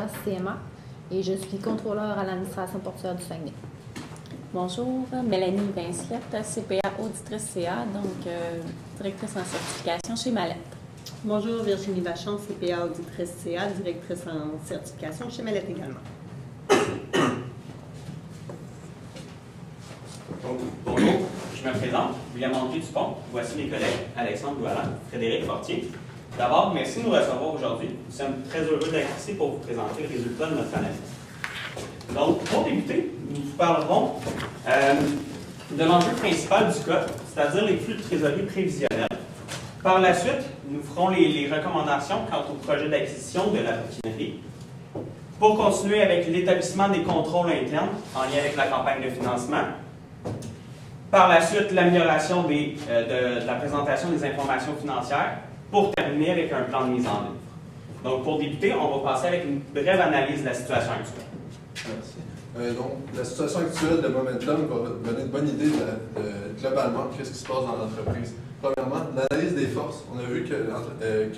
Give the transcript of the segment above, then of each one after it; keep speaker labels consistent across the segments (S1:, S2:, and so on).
S1: CMA et je suis contrôleur à l'administration portuaire du Saguenay.
S2: Bonjour, Mélanie Vinciette, CPA auditrice CA, donc directrice en certification chez Mallette.
S3: Bonjour, Virginie Vachon, CPA auditrice CA, directrice en certification chez Mallette également.
S4: Bonjour, je me présente, William-André Dupont. Voici mes collègues Alexandre Doualan, Frédéric Fortier. D'abord, merci de nous recevoir aujourd'hui. Nous sommes très heureux d'être ici pour vous présenter le résultat de notre analyse. Donc, pour débuter, nous vous parlerons de l'enjeu principal du code, c'est-à-dire les flux de trésorerie prévisionnels. Par la suite, nous ferons les recommandations quant au projet d'acquisition de la bouquinerie. Pour continuer avec l'établissement des contrôles internes en lien avec la campagne de financement. Par la suite, l'amélioration de la présentation des informations financières pour terminer avec un plan de mise en œuvre. Donc, pour débuter, on va passer avec une brève analyse de la situation actuelle.
S5: Merci. Donc, la situation actuelle de Momentum va donner une bonne idée globalement de ce qui se passe dans l'entreprise. Premièrement, l'analyse des forces. On a vu que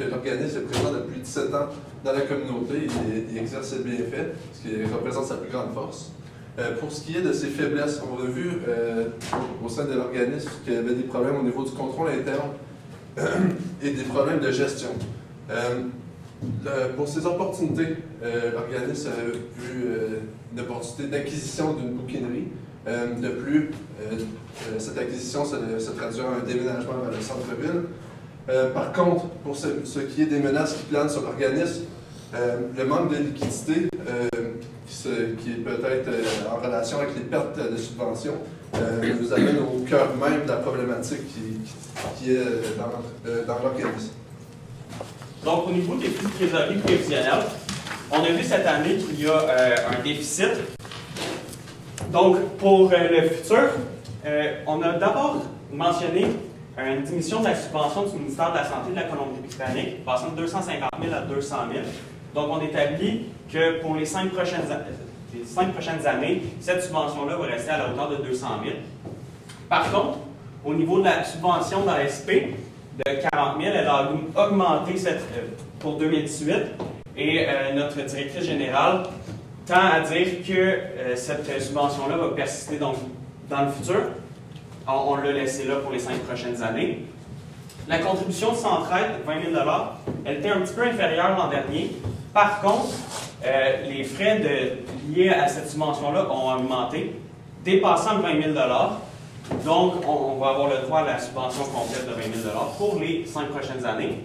S5: l'organisme est présent depuis 17 ans dans la communauté. Il exerce ses bienfaits, ce qui représente sa plus grande force. Pour ce qui est de ses faiblesses, on a vu au sein de l'organisme qu'il y avait des problèmes au niveau du contrôle interne et des problèmes de gestion. Pour ces opportunités, l'organisme a vu une opportunité d'acquisition d'une bouquinerie. De plus, cette acquisition se traduit en un déménagement vers le centre-ville. Par contre, pour ce qui est des menaces qui planent sur l'organisme, le manque de liquidité, qui est peut-être en relation avec les pertes de subventions, nous amène au cœur même de la problématique qui est dans l'organisme.
S4: Donc, au niveau des flux de trésorerie prévisionnels, on a vu cette année qu'il y a un déficit. Donc, pour le futur, on a d'abord mentionné une diminution de la subvention du ministère de la Santé de la Colombie-Britannique, passant de 250 000 à 200 000. Donc, on établit que pour les 5 prochaines années, cette subvention-là va rester à la hauteur de 200 000. Par contre, au niveau de la subvention dans l'SP de 40 000, elle a augmenté pour 2018 et notre directrice générale tend à dire que cette subvention-là va persister donc, dans le futur. On l'a laissé là pour les 5 prochaines années. La contribution de Centraide, 20 000 elle était un petit peu inférieure l'an dernier. Par contre, les frais liés à cette subvention-là ont augmenté, dépassant 20 000 Donc, on va avoir le droit à la subvention complète de 20 000 pour les 5 prochaines années.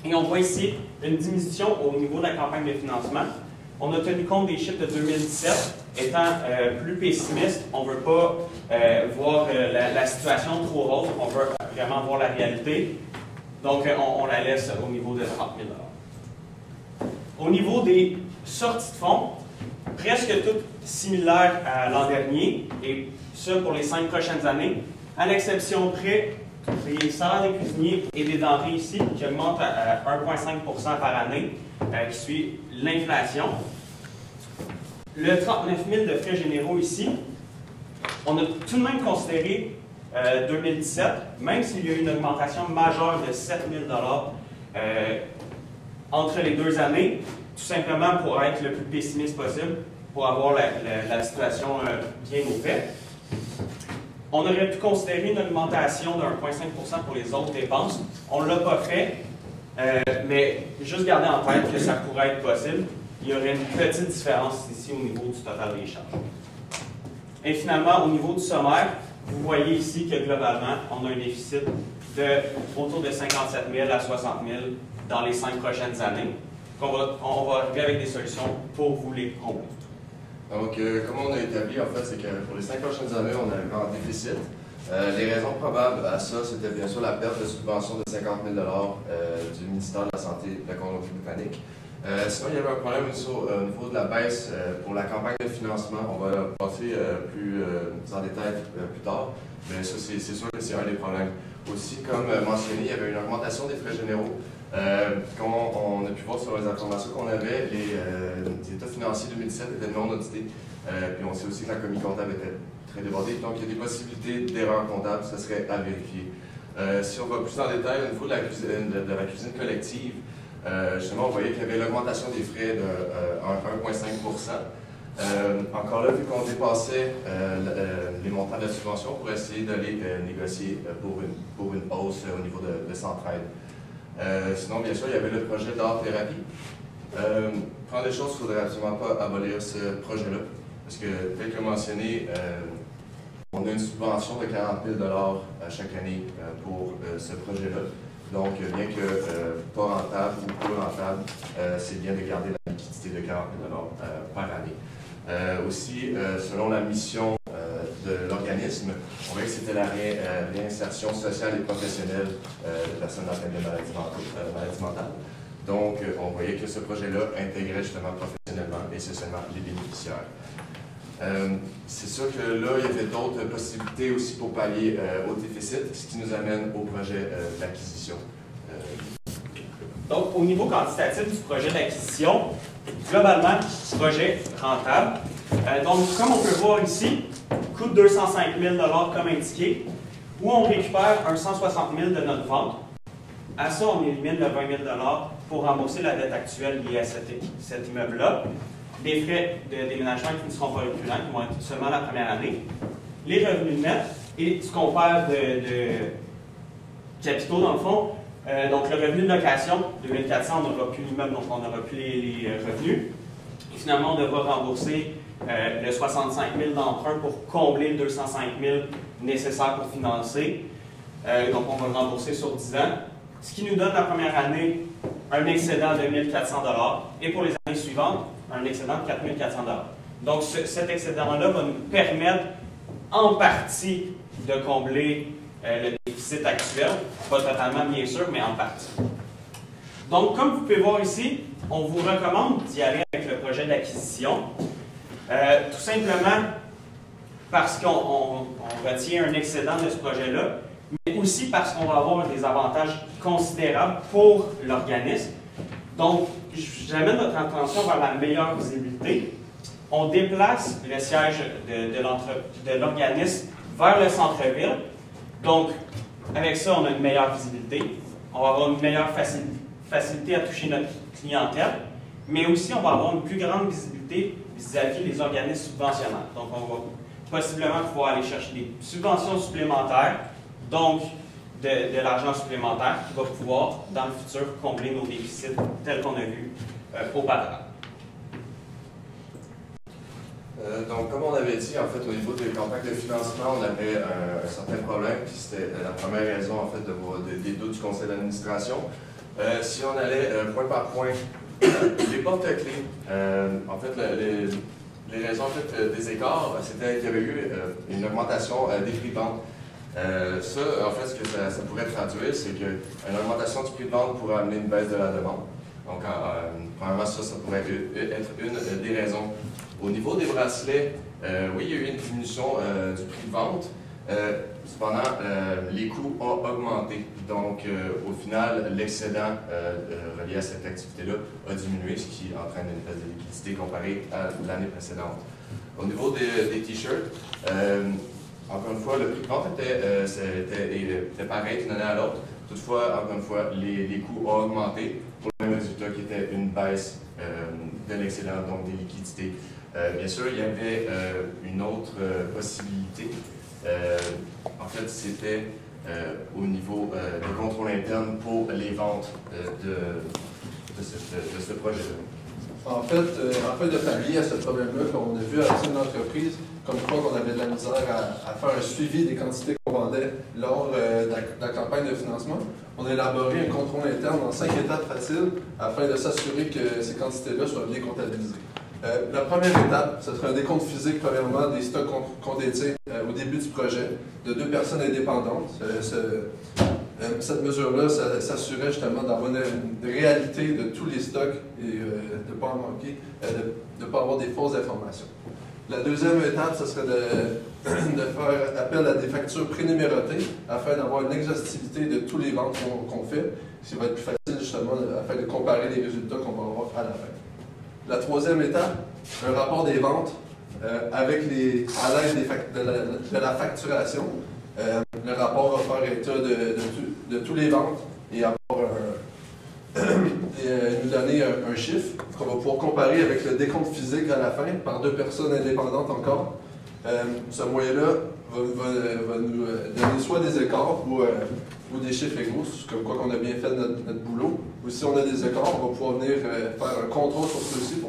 S4: Et on voit ici une diminution au niveau de la campagne de financement. On a tenu compte des chiffres de 2017, étant plus pessimiste. On ne veut pas voir la situation trop rose, on veut vraiment voir la réalité. Donc, on la laisse au niveau de 30 000 Au niveau des sorties de fonds, presque toutes similaires à l'an dernier, et ça pour les 5 prochaines années, à l'exception près des salaires des cuisiniers et des denrées ici, qui augmentent à 1,5 par année, qui suit l'inflation. Le 39 000 de frais généraux ici, on a tout de même considéré 2017, même s'il y a eu une augmentation majeure de 7 000 entre les 2 années, tout simplement pour être le plus pessimiste possible, pour avoir la situation bien au fait. On aurait pu considérer une augmentation de 1,5 pour les autres dépenses. On ne l'a pas fait, mais juste garder en tête que ça pourrait être possible. Il y aurait une petite différence ici au niveau du total des charges. Et finalement, au niveau du sommaire, vous voyez ici que globalement, on a un déficit autour de 57 000 à 60 000 dans les 5 prochaines années. On va arriver avec des solutions pour vous les combler.
S6: Donc, comme on a établi, en fait, c'est que pour les 5 prochaines années, on a un déficit. Les raisons probables à ça, c'était bien sûr la perte de subvention de 50 000 du ministère de la Santé de la Colombie-Britannique. Sinon, il y avait un problème au niveau de la baisse pour la campagne de financement. On va passer plus en détail plus tard, mais ça, c'est sûr que c'est un des problèmes. Aussi, comme mentionné, il y avait une augmentation des frais généraux. Comme on a pu voir sur les informations qu'on avait, les états financiers 2017 étaient non audités. Puis on sait aussi que la commission comptable était très débordée. Donc, il y a des possibilités d'erreurs comptables, ça serait à vérifier. Si on va plus en détail au niveau de la cuisine collective, justement, on voyait qu'il y avait l'augmentation des frais de 1,5 encore là, vu qu'on dépassait les montants de la subvention pour essayer d'aller négocier pour une hausse au niveau de Centraide. Sinon, bien sûr, il y avait le projet d'art-thérapie. Prendre des choses, il ne faudrait absolument pas abolir ce projet-là, parce que, tel que mentionné, on a une subvention de 40 000 à chaque année pour ce projet-là. Donc, bien que pas rentable ou peu rentable, c'est bien de garder la liquidité de 40 000 par année. Aussi, selon la mission de l'organisme, on voyait que c'était la réinsertion sociale et professionnelle de personnes atteintes de maladies mentales. Donc, on voyait que ce projet-là intégrait justement professionnellement et socialement les bénéficiaires. C'est sûr que là, il y avait d'autres possibilités aussi pour pallier au déficit, ce qui nous amène au projet d'acquisition.
S4: Donc, au niveau quantitatif du projet d'acquisition, globalement, projet rentable. Donc, comme on peut voir ici, coûte 205 000 comme indiqué, où on récupère un 160 000 de notre vente. À ça, on élimine le 20 000 pour rembourser la dette actuelle liée à cet immeuble-là. Des frais de déménagement qui ne seront pas récurrents, qui vont être seulement la première année. Les revenus nets et ce qu'on perd de capitaux, dans le fond. Donc, le revenu de location, 2400, on n'aura plus l'immeuble, donc on n'aura plus les revenus. Et finalement, on devra rembourser le 65 000 d'emprunt pour combler le 205 000 nécessaire pour financer. Donc, on va le rembourser sur 10 ans. Ce qui nous donne la première année un excédent de 1 400 $, et pour les années suivantes, un excédent de 4 400 $. Donc, cet excédent-là va nous permettre, en partie, de combler le déficit actuel. Pas totalement, bien sûr, mais en partie. Donc, comme vous pouvez voir ici, on vous recommande d'y aller avec le projet d'acquisition. Tout simplement parce qu'on retient un excédent de ce projet-là, mais aussi parce qu'on va avoir des avantages considérables pour l'organisme. Donc, j'amène votre attention vers la meilleure visibilité. On déplace le siège de l'organisme vers le centre-ville. Donc, avec ça, on a une meilleure visibilité. On va avoir une meilleure facilité à toucher notre clientèle, mais aussi on va avoir une plus grande visibilité vis-à-vis des organismes subventionnaires. Donc, on va possiblement pouvoir aller chercher des subventions supplémentaires, donc de l'argent supplémentaire qui va pouvoir, dans le futur, combler nos déficits tels qu'on a vu auparavant.
S6: Donc, comme on avait dit, en fait, au niveau des campagnes de financement, on avait un certain problème, puis c'était la première raison, en fait, des doutes du conseil d'administration. Si on allait point par point, les porte-clés, en fait, les raisons en fait, des écarts, c'était qu'il y avait eu une augmentation des prix de vente. Ça, en fait, ce que ça pourrait traduire, c'est qu'une augmentation du prix de vente pourrait amener une baisse de la demande. Donc, premièrement, ça pourrait être une des raisons. Au niveau des bracelets, oui, il y a eu une diminution du prix de vente. Cependant, les coûts ont augmenté. Donc, au final, l'excédent relié à cette activité-là a diminué, ce qui entraîne une baisse de liquidité comparée à l'année précédente. Au niveau des t-shirts, encore une fois, le prix de vente était pareil d'une année à l'autre. Toutefois, encore une fois, les coûts ont augmenté pour le même résultat qui était une baisse de l'excédent, donc des liquidités. Bien sûr, il y avait une autre possibilité. En fait, c'était au niveau du contrôle interne pour les ventes de ce projet-là.
S5: En fait, de pallier à ce problème-là qu'on a vu à certaines entreprises, comme quoi qu'on avait de la misère à faire un suivi des quantités qu'on vendait lors de la campagne de financement, on a élaboré un contrôle interne en 5 étapes faciles afin de s'assurer que ces quantités-là soient bien comptabilisées. La première étape, ce serait un décompte physique, premièrement, des stocks qu'on détient au début du projet de 2 personnes indépendantes. Cette mesure-là s'assurait justement d'avoir une réalité de tous les stocks et de ne pas en manquer, de ne pas avoir des fausses informations. La deuxième étape, ce serait de faire appel à des factures prénumérotées afin d'avoir une exhaustivité de tous les ventes qu'on fait, ce qui va être plus facile justement afin de comparer les résultats qu'on va avoir à la fin. La troisième étape, un rapport des ventes à l'aide de la facturation. Le rapport va faire état de tous les ventes et avoir chiffre qu'on va pouvoir comparer avec le décompte physique à la fin par deux personnes indépendantes encore. Ce moyen-là va nous donner soit des écarts ou des chiffres égaux, comme quoi qu'on a bien fait notre boulot. Ou si on a des écarts, on va pouvoir venir faire un contrôle sur ceux-ci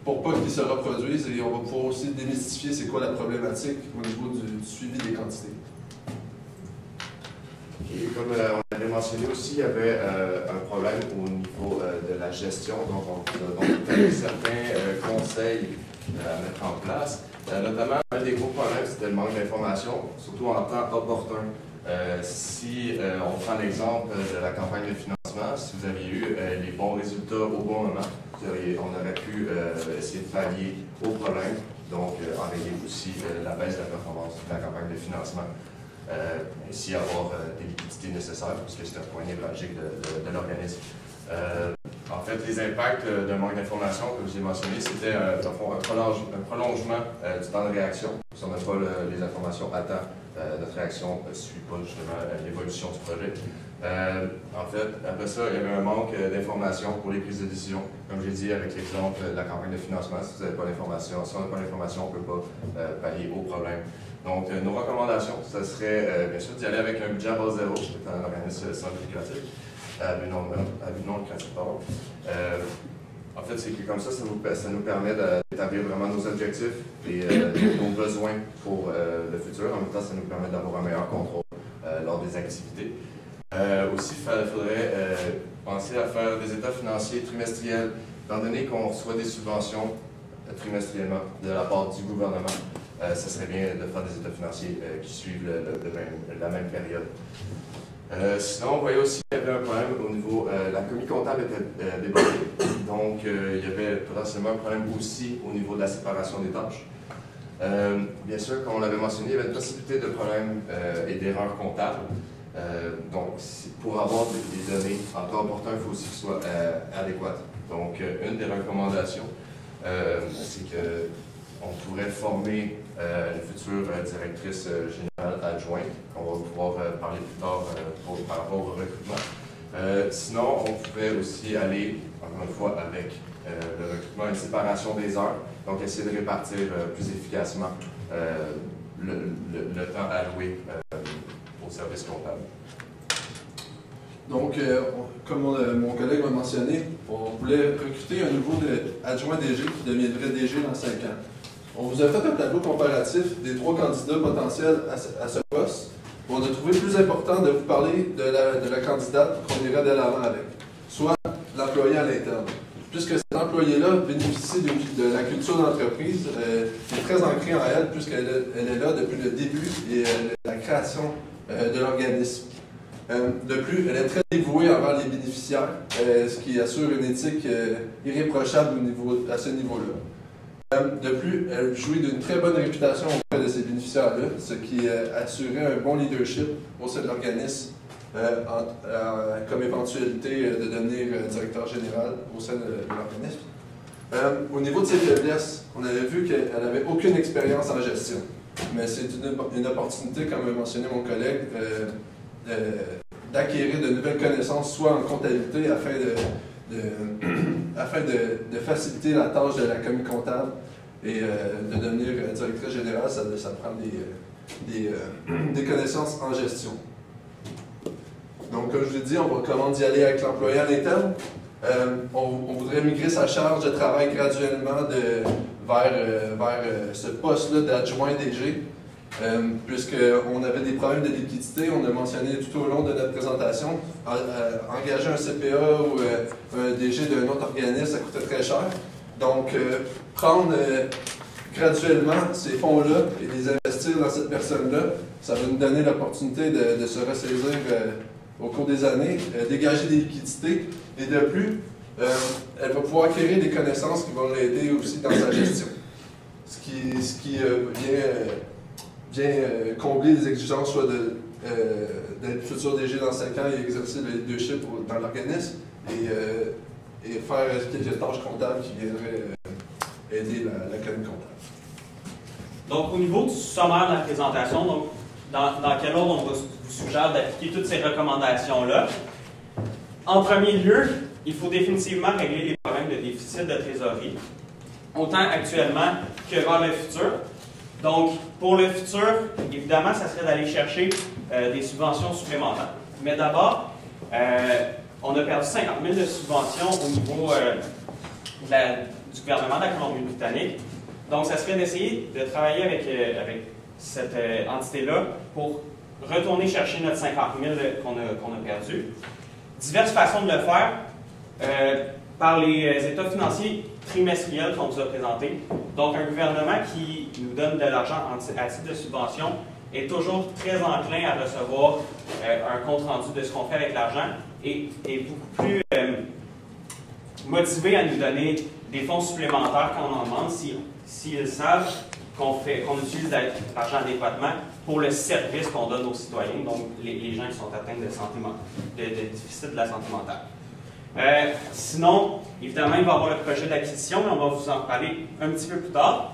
S5: pour pas qu'ils se reproduisent, et on va pouvoir aussi démystifier c'est quoi la problématique au niveau du suivi des quantités.
S6: Et comme on avait mentionné aussi, il y avait un problème au niveau de la gestion, donc on a donné certains conseils à mettre en place. Notamment, un des gros problèmes, c'était le manque d'informations, surtout en temps opportun. Si on prend l'exemple de la campagne de financement, si vous aviez eu les bons résultats au bon moment, on aurait pu essayer de pallier au problème, donc enrayer aussi la baisse de la performance de la campagne de financement. Ainsi avoir des liquidités nécessaires, puisque c'est un point névralgique de l'organisme. En fait, les impacts d'un manque d'information, comme je l'ai mentionné, c'était un prolongement du temps de réaction. Si on n'a pas les informations à temps, notre réaction ne suit pas justement l'évolution du projet. En fait, après ça, il y avait un manque d'informations pour les prises de décision. Comme j'ai dit avec l'exemple de la campagne de financement, si vous n'avez pas l'information, si on n'a pas l'information, on ne peut pas pallier au problème. Donc, nos recommandations, ce serait bien sûr d'y aller avec un budget à base zéro, c'est un organisme sans but lucratif, à but non lucratif, pardon. En fait, c'est que comme ça nous permet d'établir vraiment nos objectifs et nos besoins pour le futur. En même temps, ça nous permet d'avoir un meilleur contrôle lors des activités. Aussi, il faudrait penser à faire des états financiers trimestriels, étant donné qu'on reçoit des subventions trimestriellement de la part du gouvernement. Ça serait bien de faire des états financiers qui suivent la même période. Sinon, on voyait aussi qu'il y avait un problème au niveau, la commis comptable était débordée, donc il y avait potentiellement un problème aussi au niveau de la séparation des tâches. Bien sûr, comme on l'avait mentionné, il y avait une possibilité de problèmes et d'erreurs comptables. Donc, pour avoir des données en temps opportun, il faut aussi qu'elles soient adéquates. Donc, une des recommandations, c'est qu'on pourrait former une future directrice générale adjointe. On va pouvoir parler plus tard par rapport au recrutement. Sinon, on pouvait aussi aller, encore une fois, avec le recrutement, une séparation des heures. Donc, essayer de répartir plus efficacement le temps alloué au service comptable.
S5: Donc, comme mon collègue m'a mentionné, on voulait recruter un nouveau adjoint DG qui deviendrait DG dans 5 ans. On vous a fait un tableau comparatif des 3 candidats potentiels à ce poste. On a trouvé plus important de vous parler de la candidate qu'on irait de l'avant avec, soit l'employé à l'interne. Puisque cet employé-là bénéficie de la culture d'entreprise, qui est très ancrée en elle, puisqu'elle est là depuis le début et la création de l'organisme. De plus, elle est très dévouée envers les bénéficiaires, ce qui assure une éthique irréprochable à ce niveau-là. De plus, elle jouit d'une très bonne réputation auprès de ces bénéficiaires-là, ce qui assurait un bon leadership au sein de l'organisme, comme éventualité de devenir directeur général au sein de l'organisme. Au niveau de ses faiblesses, on avait vu qu'elle n'avait aucune expérience en gestion, mais c'est une opportunité, comme a mentionné mon collègue, d'acquérir de nouvelles connaissances, soit en comptabilité, afin de faciliter la tâche de la commis comptable et de devenir directrice générale, ça prend des connaissances en gestion. Donc, comme je vous l'ai dit, on va comment d'y aller avec l'employé à l'interne. On voudrait migrer sa charge de travail graduellement vers ce poste-là d'adjoint DG. Puisqu'on avait des problèmes de liquidité, on a mentionné tout au long de notre présentation, engager un CPA ou un DG d'un autre organisme, ça coûtait très cher. Donc, prendre graduellement ces fonds-là et les investir dans cette personne-là, ça va nous donner l'opportunité de se ressaisir au cours des années, dégager des liquidités, et de plus, elle va pouvoir acquérir des connaissances qui vont l'aider aussi dans sa gestion. Ce qui vient combler les exigences soit d'être futur DG dans 5 ans et exercer le leadership dans l'organisme et faire quelques tâches comptables qui viendraient aider la commis comptable.
S4: Donc, au niveau du sommaire de la présentation, donc, dans quel ordre on vous suggère d'appliquer toutes ces recommandations-là? En premier lieu, il faut définitivement régler les problèmes de déficit de trésorerie, autant actuellement que vers le futur. Donc, pour le futur, évidemment, ça serait d'aller chercher des subventions supplémentaires. Mais d'abord, on a perdu 50 000 de subventions au niveau du gouvernement de la Colombie-Britannique. Donc, ça serait d'essayer de travailler avec cette entité-là pour retourner chercher notre 50 000 qu'on a perdu. Diverses façons de le faire, par les états financiers trimestriels qu'on vous a présentés. Donc, un gouvernement qui nous donne de l'argent à titre de subvention est toujours très enclin à recevoir un compte-rendu de ce qu'on fait avec l'argent et est beaucoup plus motivé à nous donner des fonds supplémentaires quand on en demande s'ils savent qu'on utilise l'argent adéquatement pour le service qu'on donne aux citoyens, donc les gens qui sont atteints de déficit de la santé mentale. Sinon, évidemment, il va y avoir le projet d'acquisition, mais on va vous en parler un petit peu plus tard.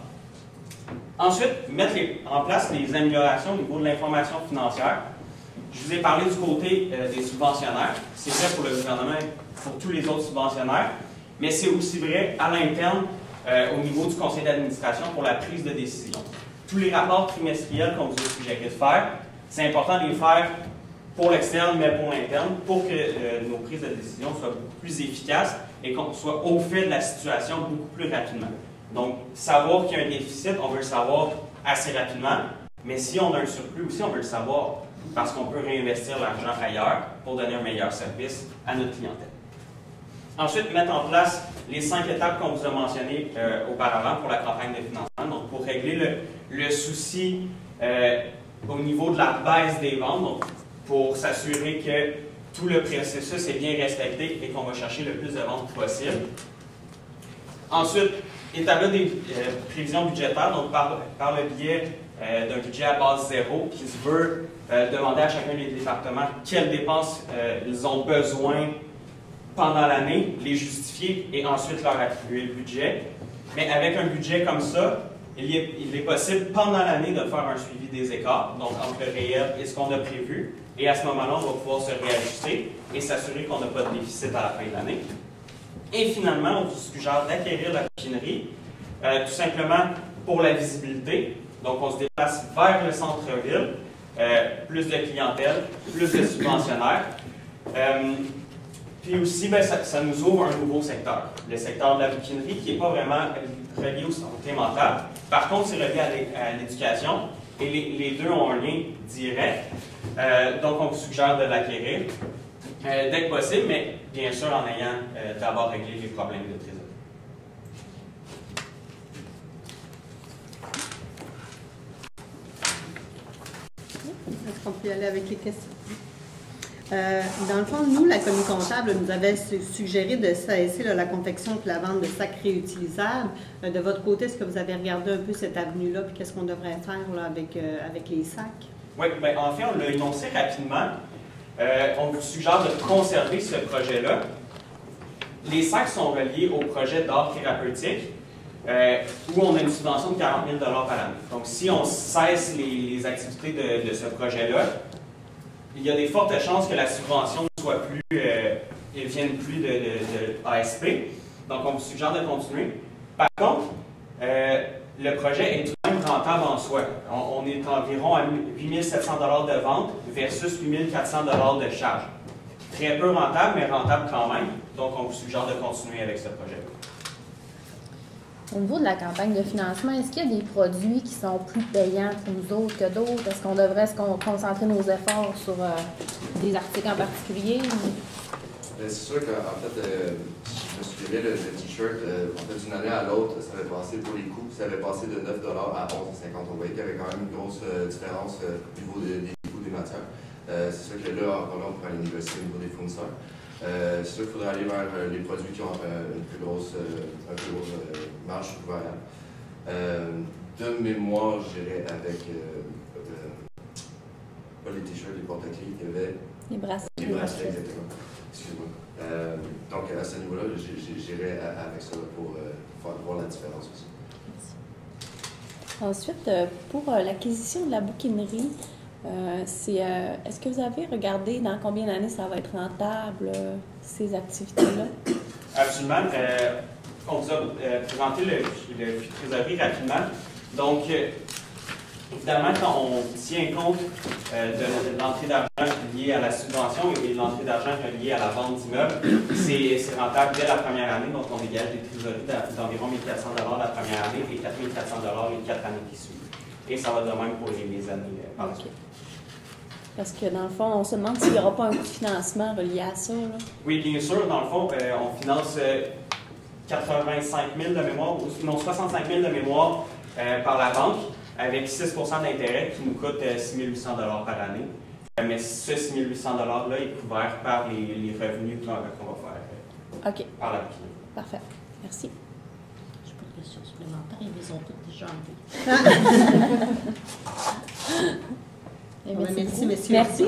S4: Ensuite, mettre en place les améliorations au niveau de l'information financière. Je vous ai parlé du côté des subventionnaires. C'est vrai pour le gouvernement et pour tous les autres subventionnaires, mais c'est aussi vrai à l'interne au niveau du conseil d'administration pour la prise de décision. Tous les rapports trimestriels qu'on vous a suggéré de faire, c'est important de les faire pour l'externe, mais pour l'interne, pour que nos prises de décision soient beaucoup plus efficaces et qu'on soit au fait de la situation beaucoup plus rapidement. Donc, savoir qu'il y a un déficit, on veut le savoir assez rapidement, mais si on a un surplus aussi, on veut le savoir parce qu'on peut réinvestir l'argent ailleurs pour donner un meilleur service à notre clientèle. Ensuite, mettre en place les 5 étapes qu'on vous a mentionnées auparavant pour la campagne de financement. Donc, pour régler le souci au niveau de la baisse des ventes, donc pour s'assurer que tout le processus est bien respecté et qu'on va chercher le plus de ventes possible. Ensuite, établir des prévisions budgétaires, donc par le biais d'un budget à base zéro qui se veut demander à chacun des départements quelles dépenses ils ont besoin pendant l'année, les justifier et ensuite leur attribuer le budget. Mais avec un budget comme ça, il est possible pendant l'année de faire un suivi des écarts, donc entre le réel et ce qu'on a prévu. Et à ce moment-là, on va pouvoir se réajuster et s'assurer qu'on n'a pas de déficit à la fin de l'année. Et finalement, on vous suggère d'acquérir la machinerie, tout simplement pour la visibilité. Donc, on se déplace vers le centre-ville, plus de clientèle, plus de subventionnaires. Puis aussi, ça nous ouvre un nouveau secteur, le secteur de la bouquinerie, qui n'est pas vraiment relié aux santé mentale. Par contre, c'est relié à l'éducation et les deux ont un lien direct. Donc, on vous suggère de l'acquérir dès que possible, mais bien sûr en ayant d'abord réglé les problèmes de trésorerie.
S3: Est-ce qu'on peut y aller avec les questions? Dans le fond, nous, la commission comptable nous avait suggéré de cesser la confection et la vente de sacs réutilisables. De votre côté, est-ce que vous avez regardé un peu cette avenue-là, puis qu'est-ce qu'on devrait faire là, avec les sacs? Oui,
S4: bien, en fait, on l'a énoncé rapidement. On vous suggère de conserver ce projet-là. Les sacs sont reliés au projet d'art thérapeutique, où on a une subvention de 40 000 par l'année. Donc, si on cesse les activités de ce projet-là, il y a des fortes chances que la subvention ne soit plus, vienne plus de ASP. Donc, on vous suggère de continuer. Par contre, le projet est tout de même rentable en soi. On est environ à 8 700 $ de vente versus 8 400 $ de charge. Très peu rentable, mais rentable quand même. Donc, on vous suggère de continuer avec ce projet-là.
S1: Au niveau de la campagne de financement, est-ce qu'il y a des produits qui sont plus payants pour nous autres que d'autres? Est-ce qu'on devrait concentrer nos efforts sur des articles en particulier?
S6: C'est sûr qu'en fait, je me souviens, le t-shirt, en fait, d'une année à l'autre, ça avait passé pour les coûts, ça avait passé de 9 $ à 11,50 $. On voyait qu'il y avait quand même une grosse différence au niveau des coûts des matières. C'est sûr que là, on pourrait aller négocier au niveau des fournisseurs. C'est sûr qu'il faudrait aller vers les produits qui ont une plus grosse marge sur couvert. De mémoire, je dirais avec pas les t-shirts, les porte-clés, il y avait
S2: les bracelets.
S6: Les bracelets, exactement. Excuse-moi. Donc à ce niveau-là, j'irai avec ça pour voir la différence aussi.
S2: Ensuite, pour l'acquisition de la bouquinerie, Est-ce que vous avez regardé dans combien d'années ça va être rentable, ces activités-là?
S4: Absolument. On vous a présenté le flux de trésorerie rapidement. Donc, évidemment, quand on tient compte de l'entrée d'argent liée à la subvention et de l'entrée d'argent liée à la vente d'immeubles, c'est rentable dès la première année. Donc, on dégage des trésoreries d'environ 1 400 la première année et 4 400 les 4 années qui suivent. Et ça va de même pour les années par la suite.
S2: Parce que dans le fond, on se demande s'il n'y aura pas un coût de financement relié à ça. Là.
S4: Oui, bien sûr. Dans le fond, on finance 85 000 de mémoire, non, 65 000 de mémoire par la banque, avec 6 d'intérêt qui nous coûte 6 800 par année. Mais ce 6 800 $-là est couvert par les revenus qu'on va faire par la banque.
S2: Parfait. Merci.
S7: Je n'ai pas de questions supplémentaires, ils les ont toutes déjà enlevées.
S3: Merci, messieurs.
S2: Merci.